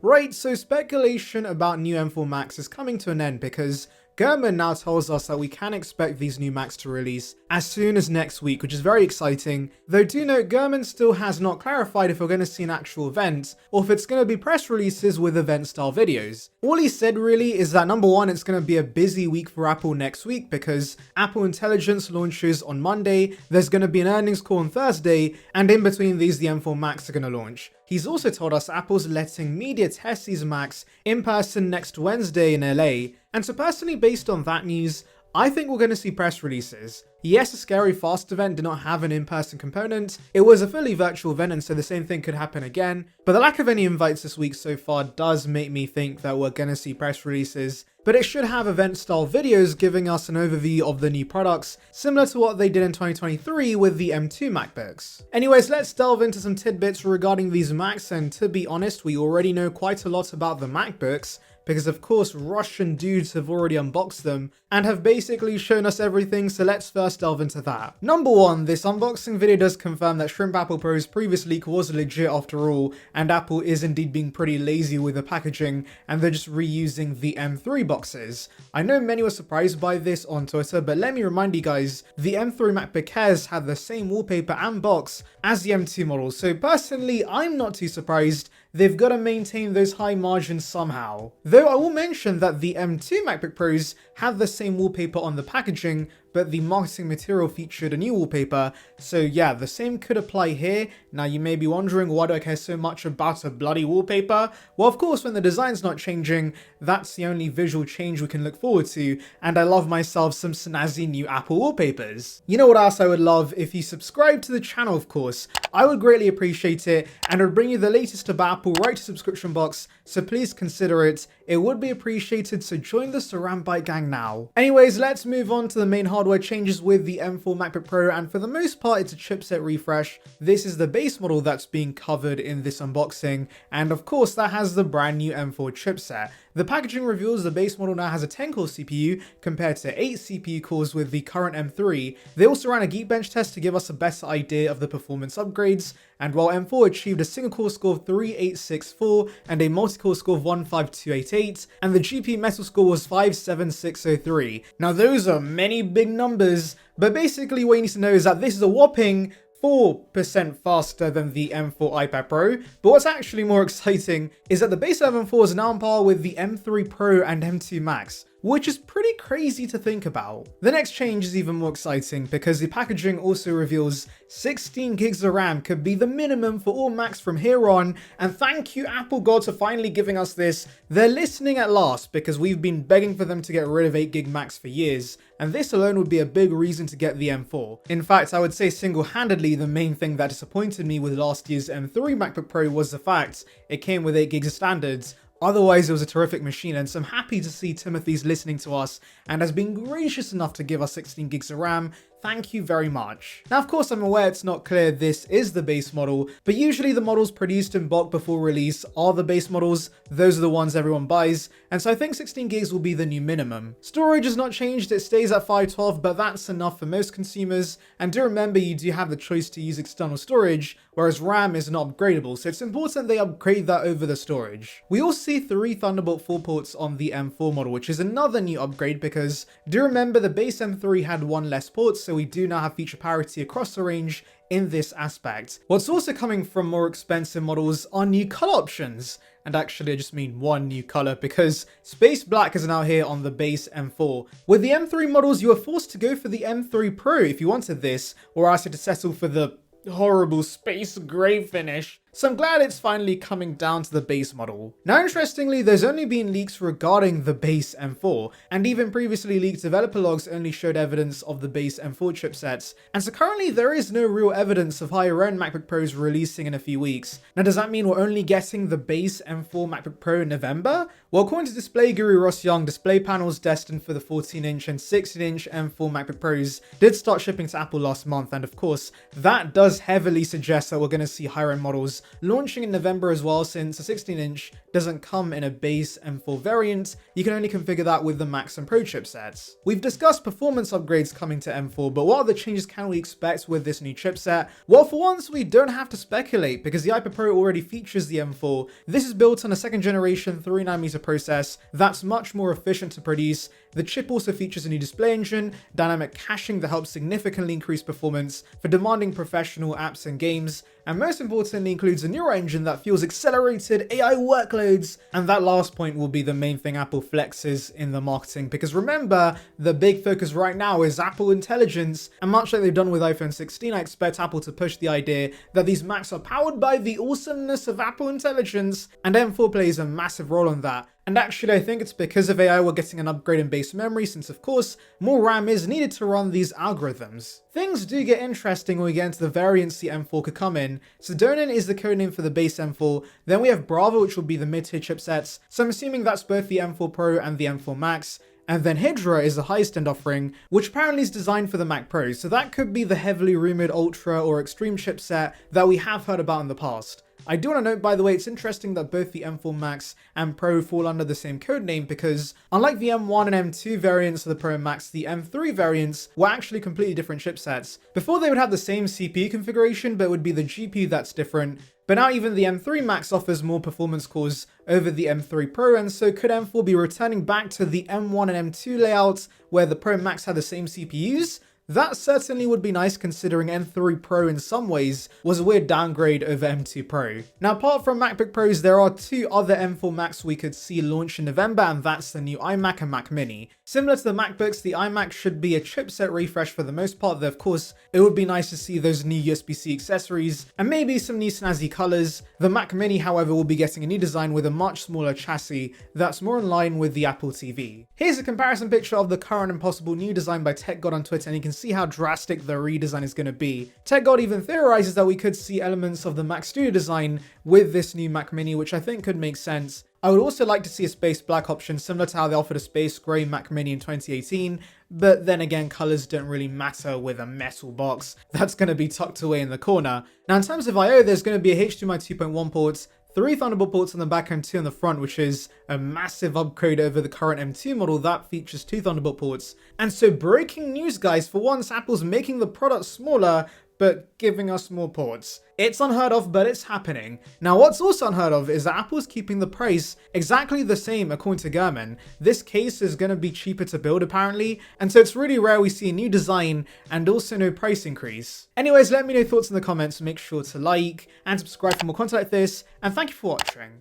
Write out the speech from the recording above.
Right, so speculation about new M4 Max is coming to an end because Gurman now tells us that we can expect these new Macs to release as soon as next week, which is very exciting. Though do note, Gurman still has not clarified if we're going to see an actual event or if it's going to be press releases with event style videos. All he said really is that number one, it's going to be a busy week for Apple next week because Apple Intelligence launches on Monday, there's going to be an earnings call on Thursday, and in between these the M4 Macs are going to launch. He's also told us Apple's letting media test these Macs in person next Wednesday in LA, and so personally based on that news, I think we're going to see press releases. Yes, a Scary Fast event did not have an in-person component, it was a fully virtual event and so the same thing could happen again, but the lack of any invites this week so far does make me think that we're going to see press releases, but it should have event-style videos giving us an overview of the new products, similar to what they did in 2023 with the M2 MacBooks. Anyways, let's delve into some tidbits regarding these Macs, and to be honest, we already know quite a lot about the MacBooks, because of course Russian dudes have already unboxed them and have basically shown us everything, so let's first delve into that. Number one, this unboxing video does confirm that Shrimp Apple Pro's previous leak was legit after all, and Apple is indeed being pretty lazy with the packaging and they're just reusing the M3 boxes. I know many were surprised by this on Twitter, but let me remind you guys, the M3 MacBook Airs had the same wallpaper and box as the M2 model, so personally I'm not too surprised. They've got to maintain those high margins somehow. Though I will mention that the M2 MacBook Pros had the same wallpaper on the packaging, but the marketing material featured a new wallpaper, so yeah, the same could apply here. Now you may be wondering, why do I care so much about a bloody wallpaper? Well, of course, when the design's not changing, that's the only visual change we can look forward to, and I love myself some snazzy new Apple wallpapers. You know what else I would love? If you subscribe to the channel, of course. I would greatly appreciate it, and it would bring you the latest about Apple right to subscription box, so please consider it. It would be appreciated, so join the Saranbyte gang now. Anyways, let's move on to the main hardware changes with the M4 MacBook Pro, and for the most part it's a chipset refresh. This is the base model that's being covered in this unboxing, and of course that has the brand new M4 chipset. The packaging reveals the base model now has a 10-core CPU compared to 8 CPU cores with the current M3. They also ran a Geekbench test to give us a better idea of the performance upgrades, and while M4 achieved a single core score of 3864 and a multi-core score of 15288, and the GPU Metal score was 57603. Now those are many big numbers, but basically what you need to know is that this is a whopping 4% faster than the M4 iPad Pro, but what's actually more exciting is that the base M4 is now on par with the M3 Pro and M2 Max, which is pretty crazy to think about. The next change is even more exciting because the packaging also reveals 16 gigs of RAM could be the minimum for all Macs from here on, and thank you Apple God for finally giving us this. They're listening at last because we've been begging for them to get rid of 8 gig Macs for years, and this alone would be a big reason to get the M4. In fact, I would say single-handedly the main thing that disappointed me with last year's M3 MacBook Pro was the fact it came with 8 gigs of standards. Otherwise, it was a terrific machine, and so I'm happy to see Timothy's listening to us and has been gracious enough to give us 16 gigs of RAM. Thank you very much. Now, of course, I'm aware it's not clear this is the base model, but usually the models produced in bulk before release are the base models. Those are the ones everyone buys, and so I think 16 gigs will be the new minimum. Storage has not changed, it stays at 512, but that's enough for most consumers. And do remember, you do have the choice to use external storage, whereas RAM is not upgradable, so it's important they upgrade that over the storage. We also see 3 Thunderbolt 4 ports on the M4 model, which is another new upgrade because do remember the base M3 had 1 less port, so we do now have feature parity across the range in this aspect. What's also coming from more expensive models are new color options. And actually I just mean one new color because Space Black is now here on the base M4. With the M3 models, you are forced to go for the M3 Pro if you wanted this, or else you had to settle for the horrible space gray finish. So I'm glad it's finally coming down to the base model. Now interestingly, there's only been leaks regarding the base M4, and even previously leaked developer logs only showed evidence of the base M4 chipsets, and so currently there is no real evidence of higher end MacBook Pros releasing in a few weeks. Now does that mean we're only getting the base M4 MacBook Pro in November? Well, according to display guru Ross Young, display panels destined for the 14-inch and 16-inch M4 MacBook Pros did start shipping to Apple last month, and of course that does heavily suggest that we're going to see higher end models Pros launching in November as well, since a 16-inch doesn't come in a base M4 variant. You can only configure that with the Max and Pro chipsets. We've discussed performance upgrades coming to M4, but what other changes can we expect with this new chipset? Well, for once, we don't have to speculate because the Hyper Pro already features the M4. This is built on a second generation 3nm process that's much more efficient to produce. The chip also features a new display engine, dynamic caching that helps significantly increase performance for demanding professional apps and games, and most importantly includes a neural engine that fuels accelerated AI workloads. And that last point will be the main thing Apple flexes in the marketing, because remember, the big focus right now is Apple Intelligence, and much like they've done with iPhone 16, I expect Apple to push the idea that these Macs are powered by the awesomeness of Apple Intelligence, and M4 plays a massive role on that. And actually, I think it's because of AI we're getting an upgrade in base memory, since of course, more RAM is needed to run these algorithms. Things do get interesting when we get into the variants the M4 could come in. Sedonin is the codename for the base M4, then we have Bravo, which will be the mid-tier chipsets, so I'm assuming that's both the M4 Pro and the M4 Max. And then Hydra is the highest end offering, which apparently is designed for the Mac Pro, so that could be the heavily rumored Ultra or Extreme chipset that we have heard about in the past. I do want to note, by the way, it's interesting that both the M4 Max and Pro fall under the same codename, because unlike the M1 and M2 variants of the Pro and Max, the M3 variants were actually completely different chipsets. Before, they would have the same CPU configuration, but it would be the GPU that's different. But now even the M3 Max offers more performance cores over the M3 Pro, and so could M4 be returning back to the M1 and M2 layouts where the Pro and Max had the same CPUs? That certainly would be nice, considering M3 Pro in some ways was a weird downgrade over M2 Pro. Now, apart from MacBook Pros, there are two other M4 Macs we could see launch in November, and that's the new iMac and Mac Mini. Similar to the MacBooks, the iMac should be a chipset refresh for the most part, though of course, it would be nice to see those new USB-C accessories and maybe some new snazzy colors. The Mac Mini, however, will be getting a new design with a much smaller chassis that's more in line with the Apple TV. Here's a comparison picture of the current and possible new design by TechGod on Twitter, and you can see how drastic the redesign is going to be. TechGod even theorizes that we could see elements of the Mac Studio design with this new Mac Mini, which I think could make sense. I would also like to see a space black option, similar to how they offered a space grey Mac Mini in 2018, but then again, colors don't really matter with a metal box that's going to be tucked away in the corner. Now, in terms of I/O, there's going to be a HDMI 2.1 port, 3 Thunderbolt ports on the back and 2 on the front, which is a massive upgrade over the current M2 model that features 2 Thunderbolt ports. And so, breaking news, guys, for once, Apple's making the product smaller, but giving us more ports. It's unheard of, but it's happening. Now, what's also unheard of is that Apple's keeping the price exactly the same according to Gurman. This case is going to be cheaper to build apparently, and so it's really rare we see a new design and also no price increase. Anyways, let me know your thoughts in the comments, make sure to like and subscribe for more content like this, and thank you for watching.